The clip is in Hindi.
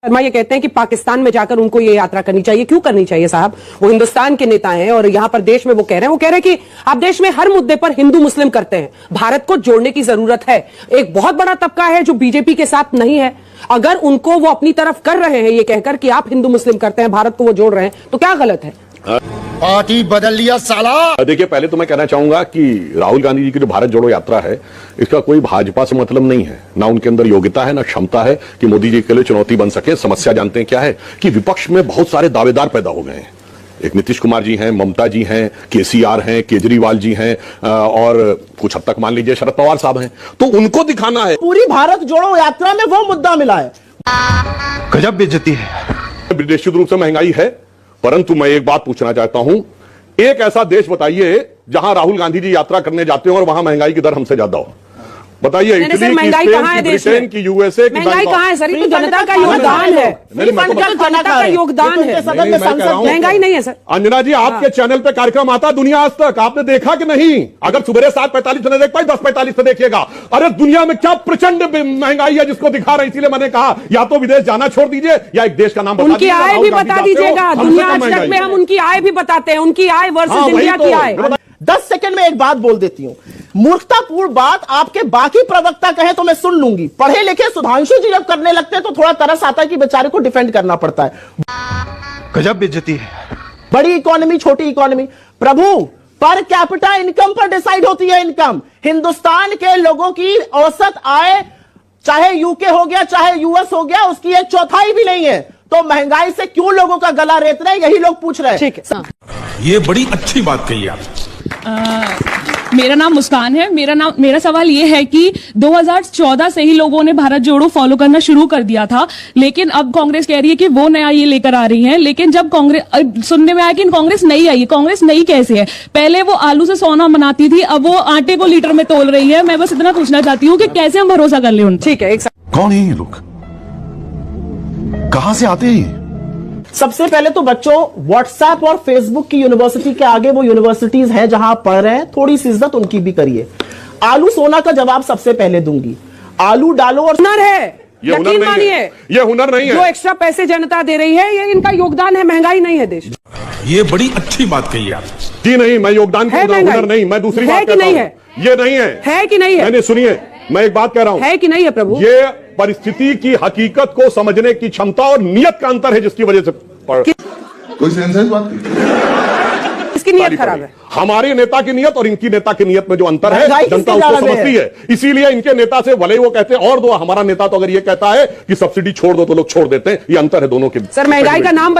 शर्मा ये कहते हैं कि पाकिस्तान में जाकर उनको ये यात्रा करनी चाहिए। क्यों करनी चाहिए साहब? वो हिंदुस्तान के नेता हैं और यहां पर देश में वो कह रहे हैं कि आप देश में हर मुद्दे पर हिंदू मुस्लिम करते हैं, भारत को जोड़ने की जरूरत है। एक बहुत बड़ा तबका है जो बीजेपी के साथ नहीं है, अगर उनको वो अपनी तरफ कर रहे हैं ये कहकर कि आप हिंदू मुस्लिम करते हैं, भारत को वो जोड़ रहे हैं, तो क्या गलत है? पार्टी बदल लिया साला। देखिए, पहले तो मैं कहना चाहूंगा कि राहुल गांधी जी की जो भारत जोड़ो यात्रा है, इसका कोई भाजपा से मतलब नहीं है। ना उनके अंदर योग्यता है, ना क्षमता है कि मोदी जी के लिए चुनौती बन सके। समस्या जानते हैं क्या है कि विपक्ष में बहुत सारे दावेदार पैदा हो गए हैं। एक नीतीश कुमार जी हैं, ममता जी हैं, केसीआर हैं, केजरीवाल जी हैं, और कुछ हद तक मान लीजिए शरद पवार साहब हैं। तो उनको दिखाना है। पूरी भारत जोड़ो यात्रा में वो मुद्दा मिला है। गजब बेइज्जती है। निश्चित रूप से महंगाई है, परंतु मैं एक बात पूछना चाहता हूं, एक ऐसा देश बताइए जहां राहुल गांधी जी यात्रा करने जाते हो और वहाँ महंगाई की दर हमसे ज्यादा हो। बताइए, इटली की, महंगाई कहाँ है देश में? ब्रिटेन की, यूएसए की महंगाई कहाँ है सर? ये तो जनता का योगदान है, जनता का योगदान है, महंगाई नहीं है सर। अंजना जी, आपके चैनल पे कार्यक्रम आता दुनिया आज तक, आपने देखा कि नहीं? अगर सुबह 7:45 से देख पाए 10:45 से देखिएगा। अरे दुनिया में क्या प्रचंड महंगाई है जिसको दिखा रहे, इसीलिए मैंने कहा या तो विदेश जाना छोड़ दीजिए या एक देश का नाम उनकी आय भी बता दीजिएगा। दुनिया आज तक में हम उनकी आय भी बताते हैं, उनकी आय वर्सेस इंडिया की आय। 10 सेकंड में एक बात बोल देती हूं, मूर्खतापूर्ण बात आपके बाकी प्रवक्ता कहे तो मैं सुन लूंगी। पढ़े लिखे सुधांशु जी जब करने लगते हैं तो थोड़ा तरस आता है कि बेचारे को डिफेंड करना पड़ता है। गजब बेइज्जती है। बड़ी इकोनॉमी, छोटी इकोनॉमी, प्रभु पर कैपिटा इनकम पर डिसाइड होती है इनकम। हिंदुस्तान के लोगों की औसत आय, चाहे यूके हो गया चाहे यूएस हो गया, उसकी 1/4 भी नहीं है। तो महंगाई से क्यों लोगों का गला रेत रहे, यही लोग पूछ रहे हैं। ठीक है, ये बड़ी अच्छी बात कही आप। मेरा नाम मुस्कान है। मेरा सवाल ये है कि 2014 से ही लोगों ने भारत जोड़ो फॉलो करना शुरू कर दिया था, लेकिन अब कांग्रेस कह रही है कि वो नया ये लेकर आ रही है। लेकिन जब कांग्रेस सुनने में आया कि कांग्रेस नई आई है, कांग्रेस नई कैसे है? पहले वो आलू से सोना बनाती थी, अब वो आटे को लीटर में तोल रही है। मैं बस इतना पूछना चाहती हूँ कि कैसे हम भरोसा कर ले उन। ठीक है, कौन है ये लोग, कहां से आते हैं? सबसे पहले तो बच्चों, व्हाट्सएप और फेसबुक की यूनिवर्सिटी के आगे वो यूनिवर्सिटीज हैं जहां आप पढ़ रहे हैं, थोड़ी सी इज्जत उनकी भी करिए। आलू सोना का जवाब सबसे पहले दूंगी। आलू डालो और हुनर है, यकीन मानिए, ये हुनर नहीं है। जो एक्स्ट्रा पैसे जनता दे रही है, ये इनका योगदान है, महंगाई नहीं है देश। ये बड़ी अच्छी बात कही आप। जी नहीं, मैं योगदान कहूंगा, हुनर नहीं। मैं दूसरी बात कहता हूं, ये नहीं है कि नहीं है? मैंने सुनिए, मैं एक बात कह रहा हूं, है कि नहीं है प्रभु? ये परिस्थिति की हकीकत को समझने की क्षमता और नियत का अंतर है, जिसकी वजह से कोई सेंस बात नहीं। इसकी नियत खराब है। हमारे नेता की नियत और इनकी नेता की नियत में जो अंतर है, जनता उसको समझती है। इसीलिए इनके नेता से भले ही वो कहते हैं और दो, हमारा नेता तो अगर ये कहता है कि सब्सिडी छोड़ दो तो लोग छोड़ देते हैं। ये अंतर है दोनों के। सर, महंगाई का नाम बदल